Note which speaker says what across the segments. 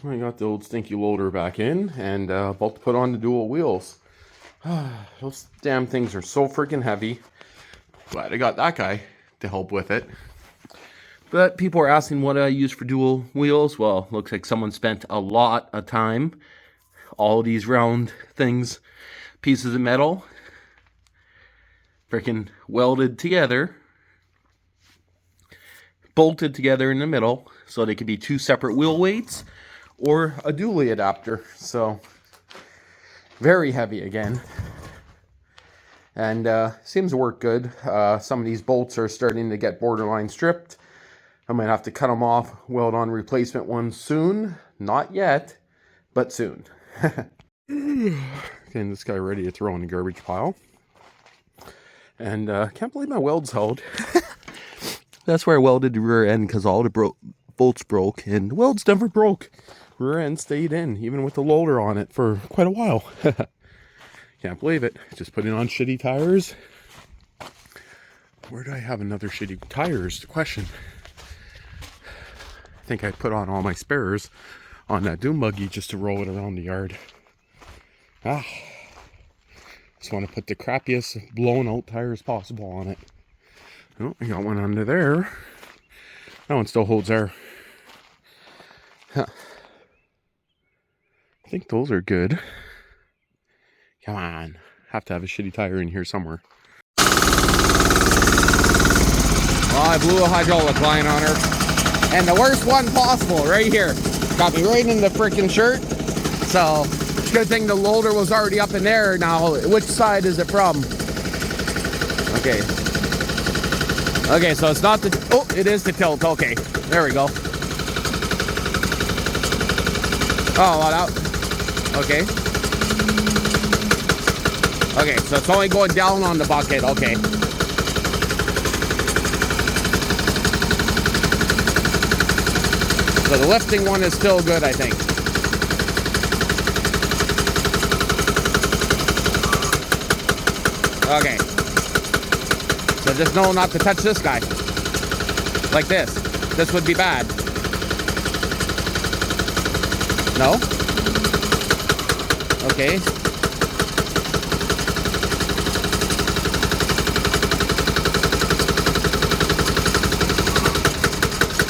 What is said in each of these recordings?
Speaker 1: I got the old stinky loader back in and about to put on the dual wheels. Those damn things are so freaking heavy. Glad I got that guy to help with it. But people are asking what I use for dual wheels. Well, looks like someone spent a lot of time. All these round things, pieces of metal, freaking welded together, bolted together in the middle so they could be two separate wheel weights or a dually adapter. So very heavy again, and seems to work good. Some of these bolts are starting to get borderline stripped. I might have to cut them off, weld on replacement ones soon. Not yet, but soon. Getting this guy ready to throw in the garbage pile. And can't believe my welds held. That's where I welded the rear end because all the bolts broke, and the welds never broke. Rear end stayed in, even with the loader on it for quite a while. Can't believe it. Just putting on shitty tires. Where do I have another shitty tire is the question. I think I put on all my spares on that dune buggy just to roll it around the yard. Just want to put the crappiest blown out tires possible on it. Oh, I got one under there. That one still holds air. Huh. I think those are good. Come on. Have to have a shitty tire in here somewhere. Well, I blew a hydraulic line on her. And the worst one possible, right here. Got me right in the freaking shirt. So, good thing the loader was already up in there. Now, which side is it from? Okay. Okay, so it's not the... Oh, it is the tilt. Okay, there we go. Oh, well, out. Okay. Okay, so it's only going down on the bucket. Okay. So the lifting one is still good, I think. Okay. So just know not to touch this guy. Like this. This would be bad. No? Okay.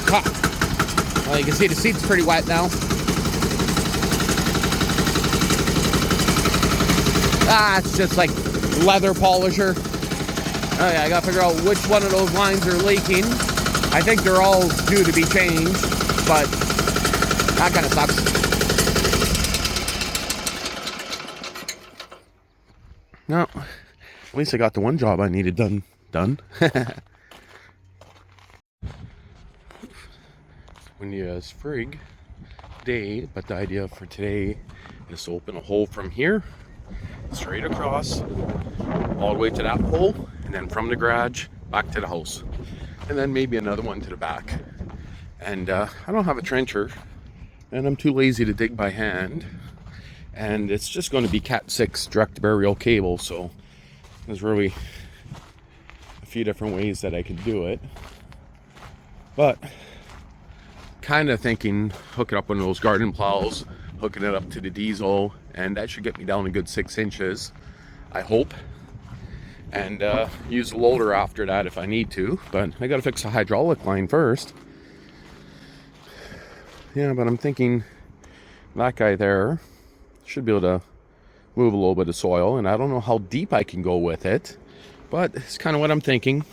Speaker 1: Ha. Well, you can see the seat's pretty wet now. It's just like leather polisher. Oh yeah, I gotta figure out which one of those lines are leaking. I think they're all due to be changed, but that kind of sucks. No, at least I got the one job I needed done. Windy as frig day, but the idea for today is to open a hole from here straight across all the way to that hole, and then from the garage back to the house, and then maybe another one to the back. And I don't have a trencher, and I'm too lazy to dig by hand, and it's just going to be Cat 6 direct burial cable, so there's really a few different ways that I could do it. But kind of thinking hooking up one of those garden plows, hooking it up to the diesel, and that should get me down a good 6 inches, I hope. And use the loader after that if I need to, but I gotta fix the hydraulic line first. Yeah, but I'm thinking that guy there should be able to move a little bit of soil, and I don't know how deep I can go with it, but it's kind of what I'm thinking.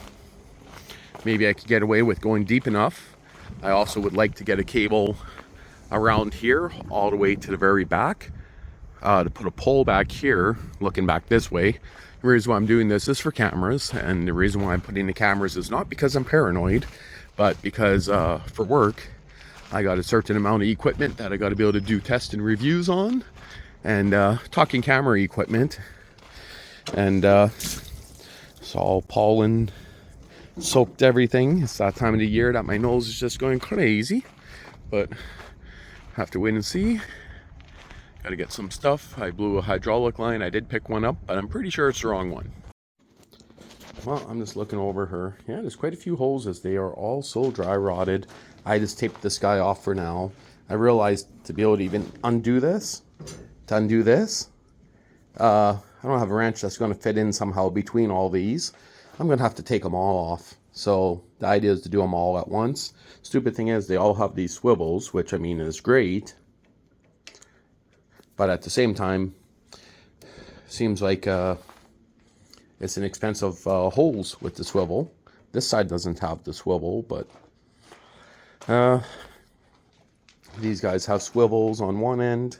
Speaker 1: Maybe I could get away with going deep enough. I also would like to get a cable around here all the way to the very back, to put a pole back here looking back this way. The reason why I'm doing this is for cameras, and the reason why I'm putting the cameras is not because I'm paranoid, but because for work I got a certain amount of equipment that I got to be able to do tests and reviews on, and talking camera equipment, and it's all pollen soaked everything. It's that time of the year that my nose is just going crazy, but have to wait and see. Got to get some stuff. I blew a hydraulic line. I did pick one up, but I'm pretty sure it's the wrong one. Well, I'm just looking over her. Yeah, there's quite a few holes as they are all so dry rotted. I just taped this guy off for now. I realized to be able to even undo this, I don't have a wrench that's going to fit in somehow between all these. I'm going to have to take them all off. So the idea is to do them all at once. Stupid thing is they all have these swivels, which I mean is great. But at the same time, seems like it's an expensive holes with the swivel. This side doesn't have the swivel, but these guys have swivels on one end.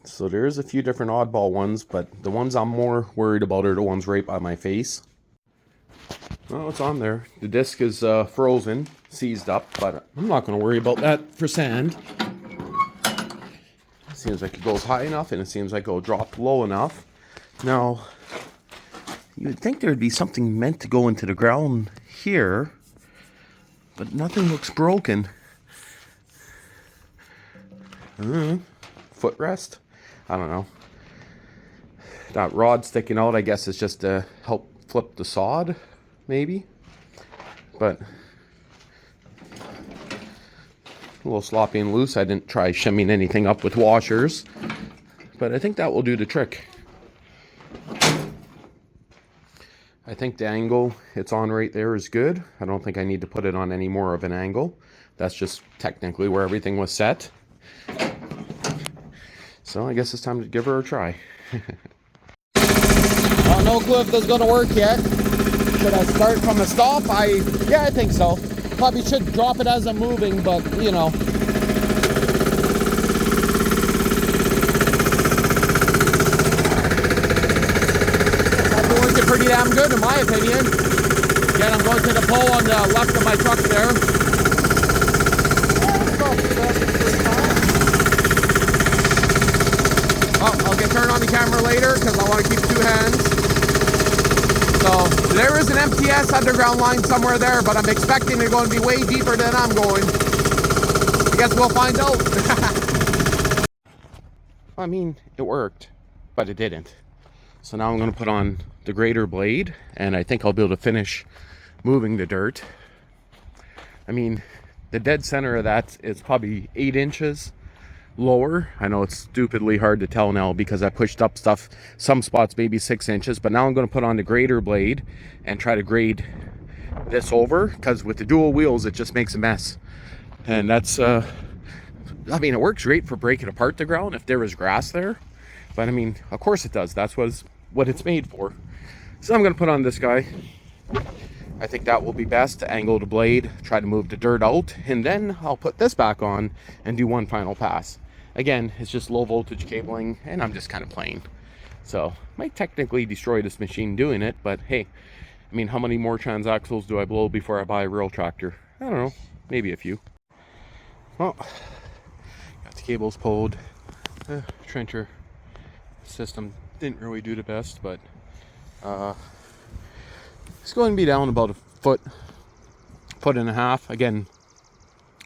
Speaker 1: So there's a few different oddball ones, but the ones I'm more worried about are the ones right by my face. Well, it's on there. The disc is frozen, seized up, but I'm not going to worry about that for sand. It seems like it goes high enough, and it seems like it'll drop low enough. Now, you'd think there'd be something meant to go into the ground here, but nothing looks broken. Footrest? I don't know. That rod sticking out, I guess, is just to help flip the sod, maybe. But a little sloppy and loose. I didn't try shimming anything up with washers, but I think that will do the trick. I think the angle it's on right there is good. I don't think I need to put it on any more of an angle. That's just technically where everything was set. So I guess it's time to give her a try.
Speaker 2: Well, no clue if this is going to work yet. Should I start from a stop? Yeah, I think so. Probably should drop it as I'm moving, but you know. That's working pretty damn good in my opinion. Again, I'm going to the pole on the left of my truck there. I'll get turned on the camera later because I want to keep two hands. So there is an MTS underground line somewhere there, but I'm expecting they're going to be way deeper than I'm going. I guess we'll find out.
Speaker 1: I mean, it worked, but it didn't. So now I'm going to put on the grader blade, and I think I'll be able to finish moving the dirt. I mean, the dead center of that is probably 8 inches lower. I know it's stupidly hard to tell now because I pushed up stuff, some spots maybe 6 inches, but now I'm going to put on the grader blade and try to grade this over, because with the dual wheels it just makes a mess. And that's I mean, it works great for breaking apart the ground if there was grass there, but I mean, of course it does. That's what it's made for. So I'm going to put on this guy. I think that will be best to angle the blade, try to move the dirt out, and then I'll put this back on and do one final pass. Again, it's just low voltage cabling, and I'm just kind of playing. So, might technically destroy this machine doing it, but hey, I mean, how many more transaxles do I blow before I buy a real tractor? I don't know, maybe a few. Well, got the cables pulled. The trencher system didn't really do the best, but it's going to be down about a foot and a half. Again,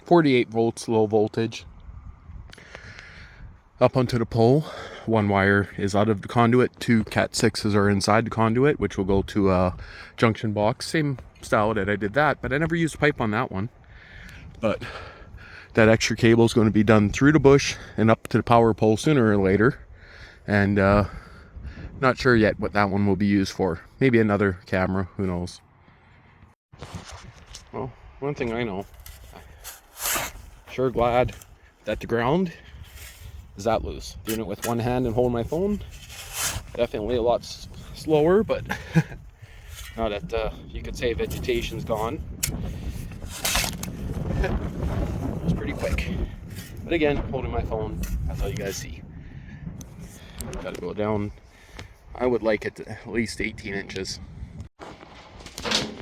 Speaker 1: 48 volts low voltage. Up onto the pole. One wire is out of the conduit. 2 Cat 6s are inside the conduit, which will go to a junction box. Same style that I did that, but I never used pipe on that one. But that extra cable is going to be done through the bush and up to the power pole sooner or later. And not sure yet what that one will be used for. Maybe another camera, who knows. Well, one thing I know, sure glad that the ground is that loose. Doing it with one hand and holding my phone, definitely a lot slower, but now that you could say vegetation's gone, it's pretty quick. But again, holding my phone, that's all you guys see. Gotta go down. I would like it to at least 18 inches.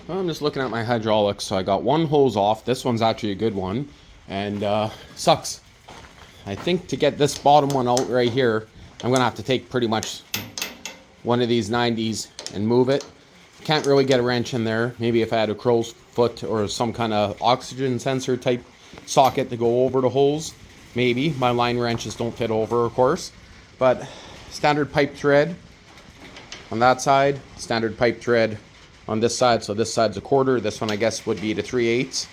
Speaker 1: Well, I'm just looking at my hydraulics. So I got one hose off. This one's actually a good one, and sucks. I think to get this bottom one out right here, I'm gonna have to take pretty much one of these 90s and move it. Can't really get a wrench in there. Maybe if I had a crow's foot or some kind of oxygen sensor type socket to go over the holes, maybe. My line wrenches don't fit over, of course. But standard pipe thread on that side, standard pipe thread on this side. So this side's a quarter. This one, I guess, would be the 3/8.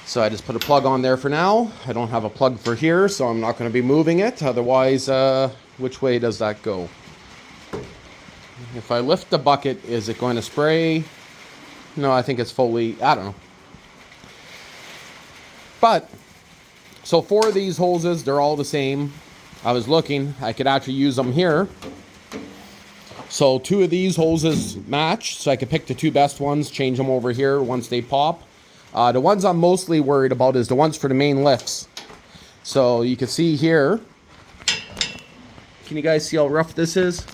Speaker 1: So I just put a plug on there for now. I don't have a plug for here, so I'm not going to be moving it. Otherwise, which way does that go? If I lift the bucket, is it going to spray? No, I think it's fully, I don't know. But, so 4 of these hoses, they're all the same. I was looking, I could actually use them here. So 2 of these hoses match, so I could pick the 2 best ones, change them over here once they pop. The ones I'm mostly worried about is the ones for the main lifts. So you can see here. Can you guys see how rough this is?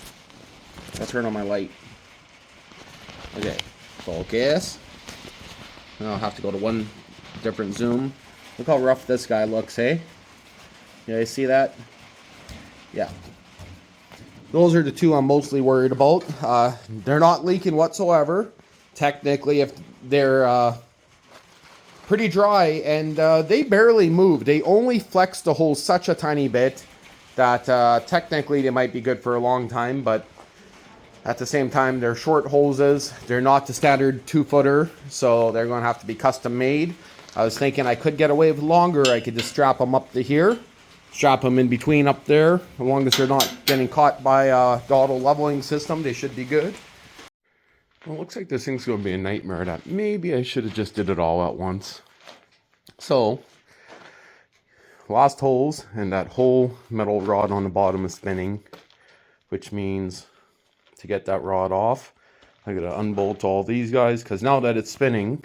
Speaker 1: I'll turn on my light. Okay, focus. Now I'll have to go to one different zoom. Look how rough this guy looks, hey? You guys see that? Yeah. Those are the 2 I'm mostly worried about. They're not leaking whatsoever. Technically, if they're pretty dry, and they barely move. They only flex the hose such a tiny bit that technically they might be good for a long time, but at the same time, they're short hoses. They're not the standard 2-footer, so they're going to have to be custom made. I was thinking I could get away with longer. I could just strap them up to here, strap them in between up there. As long as they're not getting caught by the auto leveling system, they should be good. Well, it looks like this thing's going to be a nightmare. That maybe I should have just did it all at once. So, lost holes, and that whole metal rod on the bottom is spinning, which means to get that rod off, I gotta unbolt all these guys, because now that it's spinning,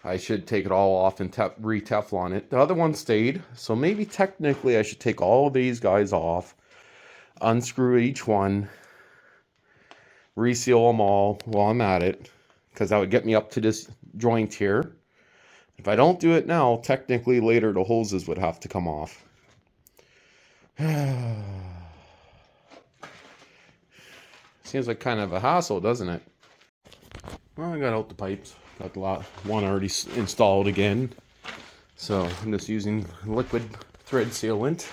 Speaker 1: I should take it all off and re-Teflon it. The other one stayed, so maybe technically I should take all of these guys off, unscrew each one, reseal them all while I'm at it, because that would get me up to this joint here. If I don't do it now, technically later the hoses would have to come off. Seems like kind of a hassle, doesn't it? Well, I got out the pipes. Got the one already installed again. So I'm just using liquid thread sealant.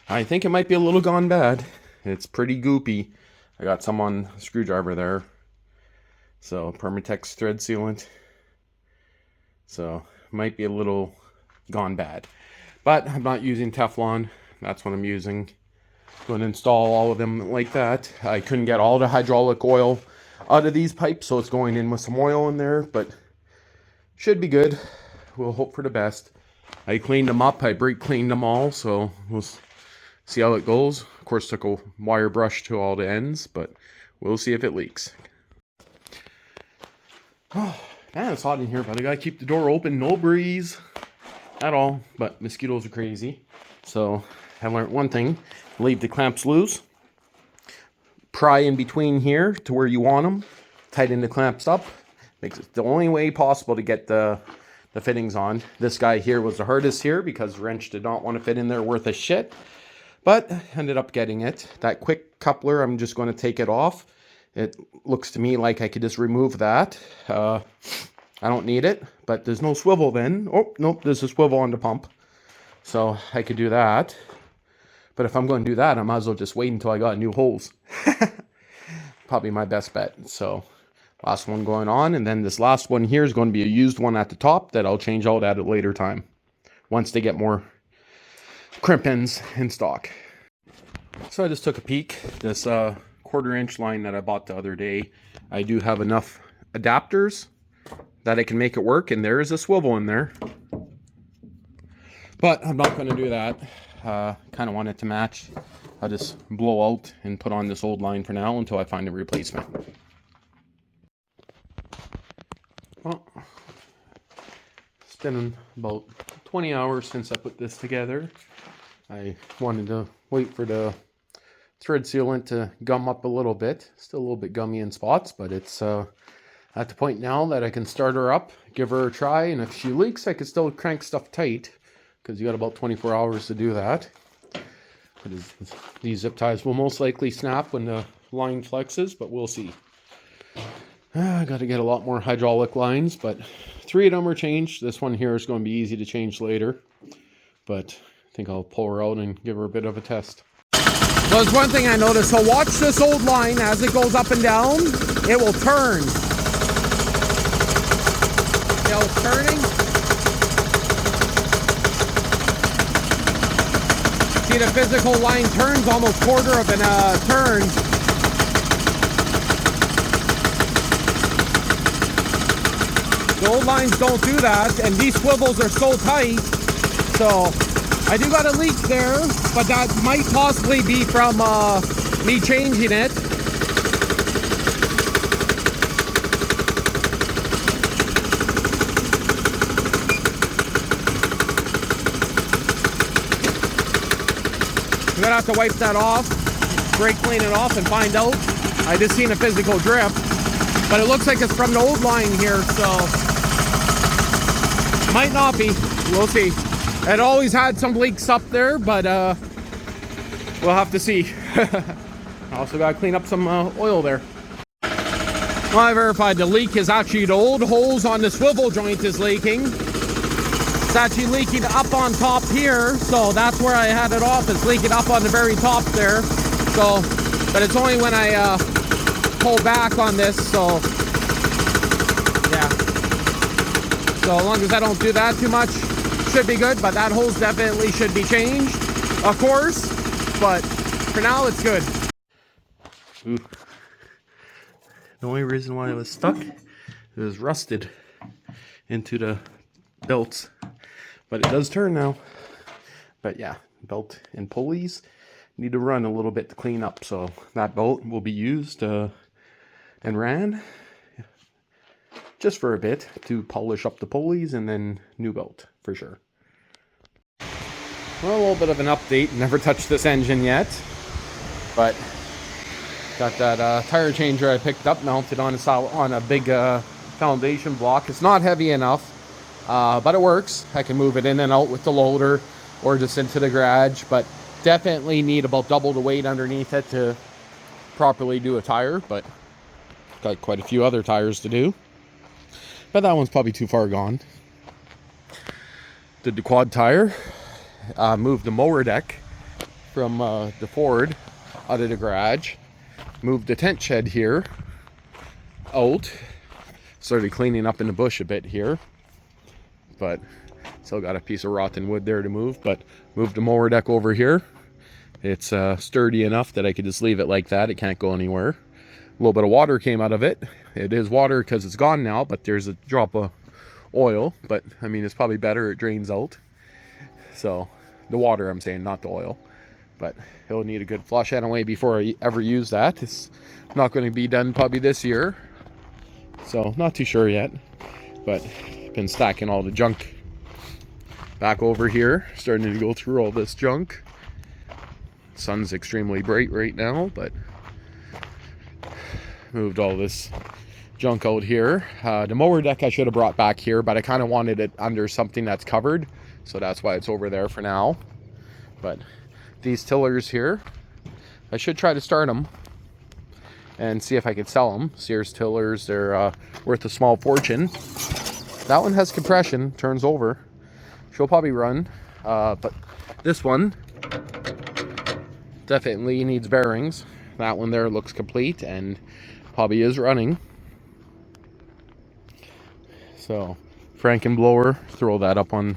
Speaker 1: I think it might be a little gone bad. It's pretty goopy. I got some on a screwdriver there. So Permatex thread sealant. So might be a little gone bad. But I'm not using Teflon. That's what I'm using. Going to install all of them like that. I couldn't get all the hydraulic oil out of these pipes, so it's going in with some oil in there, but should be good. We'll hope for the best. I cleaned them up. I brake cleaned them all, so we'll see how it goes. Of course, took a wire brush to all the ends, but we'll see if it leaks. Oh, man, it's hot in here, but I gotta keep the door open. No breeze at all, but mosquitoes are crazy. So I learned one thing. Leave the clamps loose. Pry in between here to where you want them. Tighten the clamps up. Makes it the only way possible to get the fittings on. This guy here was the hardest here because the wrench did not want to fit in there worth a shit. But ended up getting it. That quick coupler, I'm just going to take it off. It looks to me like I could just remove that. I don't need it, but there's no swivel then. Oh, nope, there's a swivel on the pump. So I could do that. But if I'm going to do that, I might as well just wait until I got new holes. Probably my best bet. So last one going on, and then this last one here is going to be a used one at the top that I'll change out at a later time once they get more crimp ends in stock. So I just took a peek. This 1/4 inch line that I bought the other day, I do have enough adapters that I can make it work, and there is a swivel in there. But I'm not going to do that. Kind of want it to match. I'll just blow out and put on this old line for now until I find a replacement. Well, it's been about 20 hours since I put this together. I wanted to wait for the thread sealant to gum up a little bit. Still a little bit gummy in spots, but it's at the point now that I can start her up, give her a try, and if she leaks, I can still crank stuff tight, because you got about 24 hours to do that. These zip ties will most likely snap when the line flexes, but we'll see. I got to get a lot more hydraulic lines, but 3 of them are changed. This one here is going to be easy to change later, but I think I'll pull her out and give her a bit of a test.
Speaker 2: So there's one thing I noticed. So watch this old line as it goes up and down. It will turn. You know, turning. See the physical line turns almost quarter of a turn. The old lines don't do that, and these swivels are so tight. So I do got a leak there, but that might possibly be from me changing it. I'm gonna have to wipe that off, brake clean it off, and find out. I just seen a physical drip, but it looks like it's from the old line here, so might not be. We'll see. It always had some leaks up there, but we'll have to see. I also gotta clean up some oil there. Well, I verified the leak is actually the old holes on the swivel joint is leaking. It's actually leaking up on top here, so that's where I had it off. It's leaking up on the very top there. So, but it's only when I pull back on this, so yeah. So as long as I don't do that too much, should be good. But that hose definitely should be changed, of course. But for now, it's good.
Speaker 1: Ooh. The only reason why it was stuck, it was rusted into the belts. But it does turn now. But yeah, belt and pulleys need to run a little bit to clean up. So that belt will be used and ran just for a bit to polish up the pulleys, and then new belt for sure. Well, a little bit of an update. Never touched this engine yet, but got that tire changer I picked up mounted on a big foundation block. It's not heavy enough. But it works. I can move it in and out with the loader or just into the garage, but definitely need about double the weight underneath it to properly do a tire, but got quite a few other tires to do. But that one's probably too far gone. Did the quad tire, moved the mower deck from the Ford out of the garage, moved the tent shed here out, started cleaning up in the bush a bit here. But still got a piece of rotten wood there to move, but moved the mower deck over here. It's sturdy enough that I could just leave it like that. It can't go anywhere. A little bit of water came out of it. It is water because it's gone now, but there's a drop of oil. But I mean, it's probably better. It drains out. So the water, I'm saying, not the oil. But it'll need a good flush anyway before I ever use that. It's not going to be done probably this year. So not too sure yet. But been stacking all the junk back over here, starting to go through all this junk. Sun's extremely bright right now, but moved all this junk out here. The mower deck I should have brought back here, but I kind of wanted it under something that's covered, so that's why it's over there for now. But these tillers here, I should try to start them and see if I could sell them. Sears tillers, they're worth a small fortune. That one has compression, turns over. She'll probably run, but this one definitely needs bearings. That one there looks complete and probably is running. So, Frankenblower, throw that up on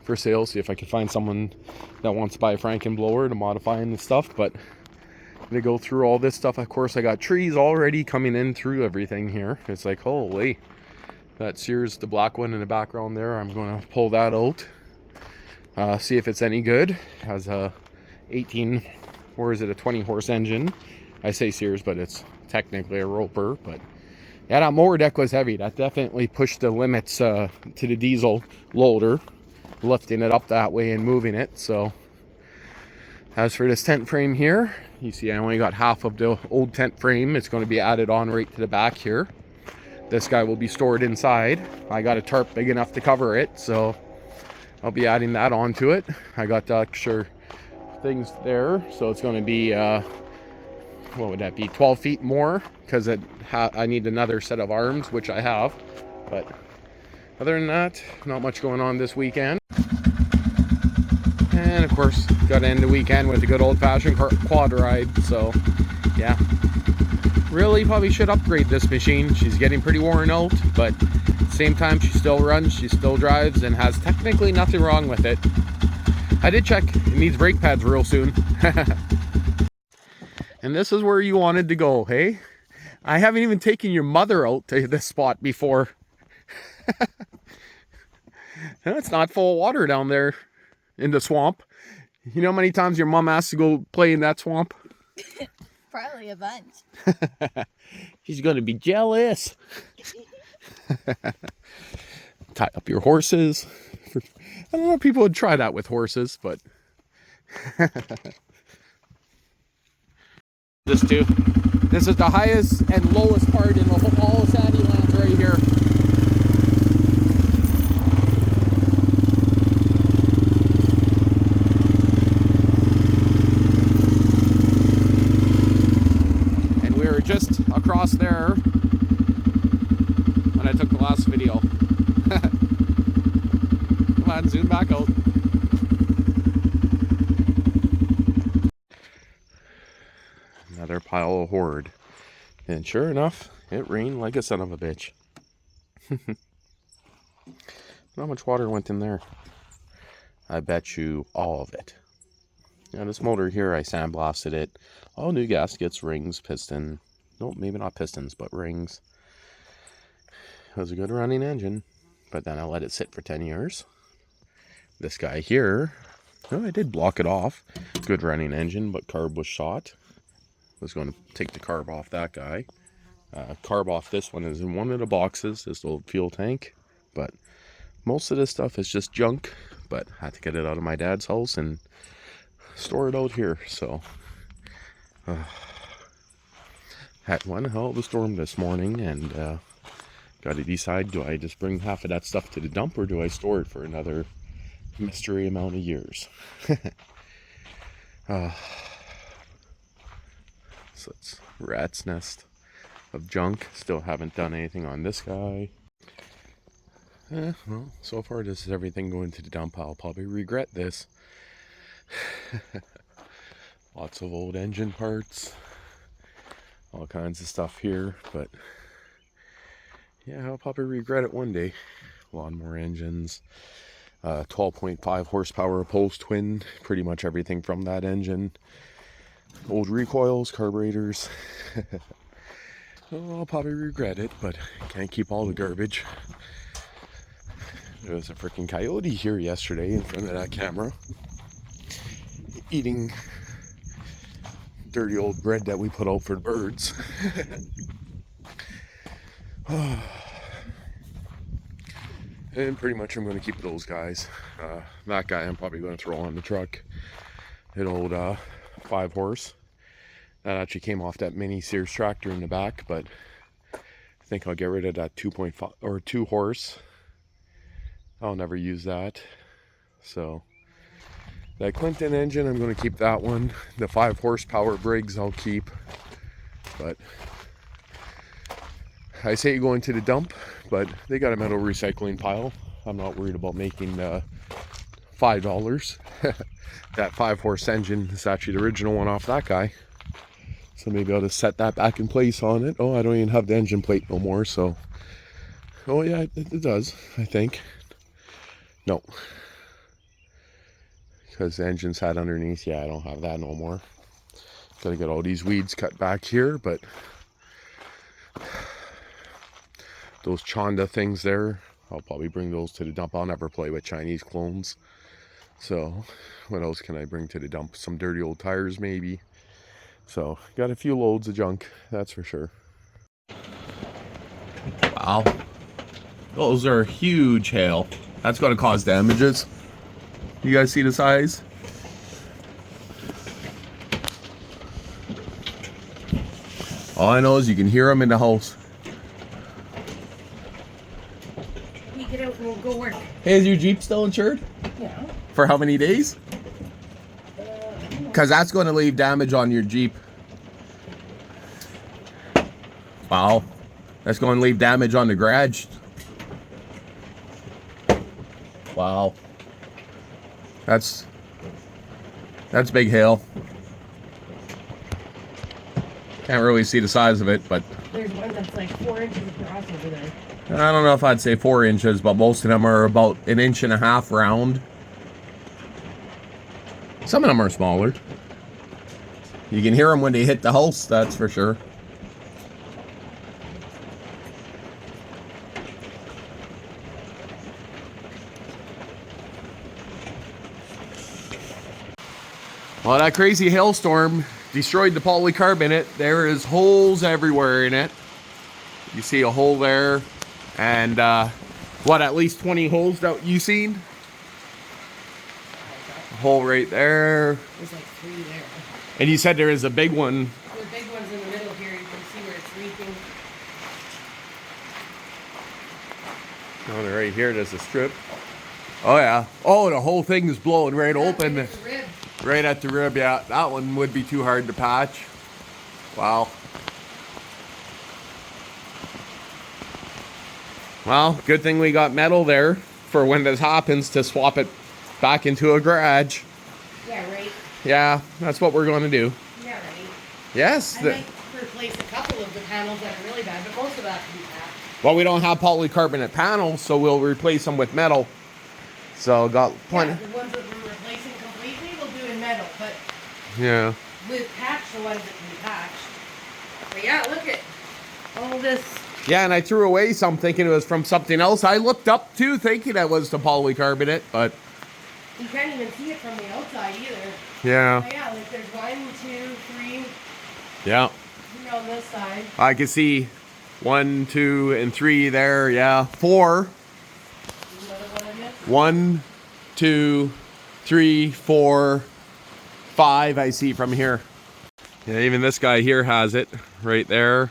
Speaker 1: for sale. See if I can find someone that wants to buy a Frankenblower to modify and stuff. But I'm gonna go through all this stuff. Of course, I got trees already coming in through everything here. It's like, holy. That Sears, the black one in the background there, I'm going to pull that out. See if it's any good. It has a 18, or is it a 20 horse engine? I say Sears, but it's technically a Roper. But yeah, that mower deck was heavy. That definitely pushed the limits to the diesel loader, lifting it up that way and moving it. So as for this tent frame here, you see I only got half of the old tent frame. It's going to be added on right to the back here. This guy will be stored inside. I got a tarp big enough to cover it, so I'll be adding that onto it. I got the extra things there, so it's going to be what would that be, 12 feet more, because I need another set of arms, which I have. But other than that, not much going on this weekend. And of course, got to end the weekend with a good old-fashioned quad ride. So yeah, really probably should upgrade this machine. She's getting pretty worn out, but at the same time she still runs, she still drives, and has technically nothing wrong with it. I did check. It needs brake pads real soon. And this is where you wanted to go, hey? I haven't even taken your mother out to this spot before. No, it's not full of water down there in the swamp. You know how many times your mom asked to go play in that swamp?
Speaker 3: Probably a bunch.
Speaker 1: She's going to be jealous. Tie up your horses. I don't know if people would try that with horses, but... This too. This is the highest and lowest part in the whole Sandylands right here. And we were just across there when I took the last video. Come on, zoom back out. Another pile of hoard. And sure enough, it rained like a son of a bitch. How much water went in there? I bet you all of it. Now this motor here, I sandblasted it. All new gaskets, rings, piston. No, maybe not pistons, but rings. It was a good running engine. But then I let it sit for 10 years. This guy here, no, I did block it off. Good running engine, but carb was shot. Was going to take the carb off that guy. Carb off this one is in one of the boxes, this little fuel tank. But most of this stuff is just junk. But I had to get it out of my dad's house and store it out here. So had one hell of a storm this morning, and got to decide, do I just bring half of that stuff to the dump, or do I store it for another mystery amount of years? So it's rat's nest of junk. Still haven't done anything on this guy. Well, so far this is everything going to the dump. I'll probably regret this. Lots of old engine parts. All kinds of stuff here, but yeah, I'll probably regret it one day. Lawnmower engines. 12.5 horsepower Pulse twin. Pretty much everything from that engine. Old recoils, carburetors. Well, I'll probably regret it, but can't keep all the garbage. There was a freaking coyote here yesterday in front of that camera, eating dirty old bread that we put out for the birds. And pretty much I'm going to keep those guys. That guy I'm probably going to throw on the truck. An old 5-horse. That actually came off that mini Sears tractor in the back, but I think I'll get rid of that 2.5 or 2-horse. I'll never use that. So that Clinton engine, I'm going to keep that one. The 5 horsepower Briggs I'll keep. But I say going to the dump, but they got a metal recycling pile. I'm not worried about making $5. That 5-horse engine is actually the original one off that guy. So maybe I'll just set that back in place on it. Oh, I don't even have the engine plate no more, so. Oh yeah, it does, I think. No. Because the engine sat underneath. Yeah, I don't have that no more. Gotta get all these weeds cut back here, but those Chonda things there, I'll probably bring those to the dump. I'll never play with Chinese clones. So what else can I bring to the dump? Some dirty old tires maybe. So got a few loads of junk, that's for sure. Wow, those are huge hail. That's going to cause damages. You guys see the size? All I know is you can hear them in the house.
Speaker 3: We get out and we'll go work.
Speaker 1: Hey, is your Jeep still insured?
Speaker 3: Yeah.
Speaker 1: For how many days? Because that's going to leave damage on your Jeep. Wow. That's going to leave damage on the garage. Wow. That's big hail. Can't really see the size of it, but
Speaker 3: There's one that's like 4 inches across over there.
Speaker 1: I don't know if I'd say 4 inches, but most of them are about 1.5 inches round.
Speaker 2: Some of them are smaller. You can hear them when they hit the house, that's for sure. Well, that crazy hailstorm destroyed the polycarbonate. There is holes everywhere in it. You see a hole there, and what, at least 20 holes that you seen? A hole right there.
Speaker 3: There's like 3 there.
Speaker 2: And you said there is a big one.
Speaker 3: The big one's in the middle here. You can see where it's leaking.
Speaker 2: Oh, right here, there's a strip. Oh, yeah. Oh, the whole thing is blowing right open.
Speaker 3: Right at the rib.
Speaker 2: Right at the rib, yeah. That one would be too hard to patch. Wow. Well, good thing we got metal there for when this happens to swap it back into a garage.
Speaker 3: Yeah, right.
Speaker 2: Yeah, that's what we're going to do.
Speaker 3: Yeah, right.
Speaker 2: Yes.
Speaker 3: I might replace a couple of the panels that are really bad, but most of that can be patched.
Speaker 2: Well, we don't have polycarbonate panels, so we'll replace them with metal. So got plenty.
Speaker 3: Yeah, the ones that we're replacing completely, we'll do in metal, but
Speaker 2: Yeah.
Speaker 3: with patch, the ones that can be patched. But yeah, look at all this.
Speaker 2: Yeah, and I threw away some thinking it was from something else. I looked up too thinking it was the polycarbonate, but
Speaker 3: You can't even see it from the outside either.
Speaker 2: yeah.
Speaker 3: But yeah, like there's 1, 2, 3
Speaker 2: Yeah.
Speaker 3: here on this side.
Speaker 2: I can see 1, 2, and 3 there. Yeah. 4.
Speaker 3: Another one of this.
Speaker 2: 1, 2, 3, 4, 5 I see from here. Yeah, even this guy here has it right there.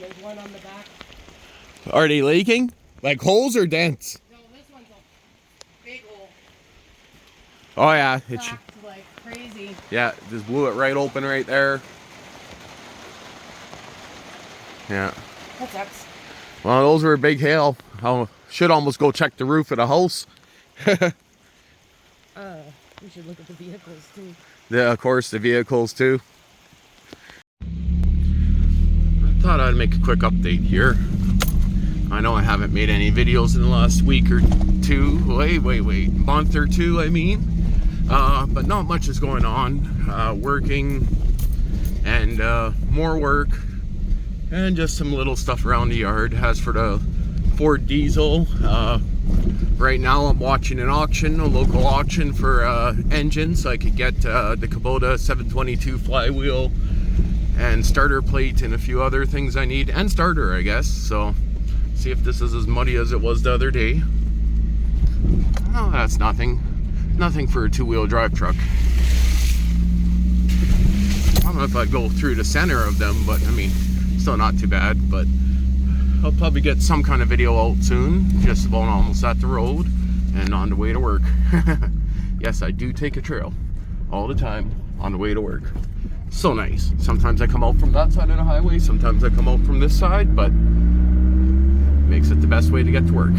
Speaker 3: There's one on the back.
Speaker 2: Are they leaking? Like holes or dents?
Speaker 3: No, this one's a big hole.
Speaker 2: Oh yeah, it's
Speaker 3: Cracked like crazy.
Speaker 2: yeah, just blew it right open right there. Yeah.
Speaker 3: That sucks.
Speaker 2: Well, those were a big hail. I should almost go check the roof of the house.
Speaker 3: We should look at the vehicles too.
Speaker 2: Yeah, of course, the vehicles too. I thought I'd make a quick update here. I know I haven't made any videos in the last week or two. Wait, month or two, I mean. But not much is going on. Working and more work and just some little stuff around the yard. As for the Ford diesel, right now I'm watching an auction, a local auction for engines. So I could get the Kubota 722 flywheel and starter plate and a few other things I need, and starter, I guess. So see if this is as muddy as it was the other day. Oh, that's nothing for a 2-wheel drive truck. I don't know if I'd go through the center of them, but I mean, still not too bad. But I'll probably get some kind of video out soon, just about almost at the road and on the way to work. Yes, I do take a trail all the time on the way to work. So nice. Sometimes I come out from that side of the highway, sometimes I come out from this side, but makes it the best way to get to work.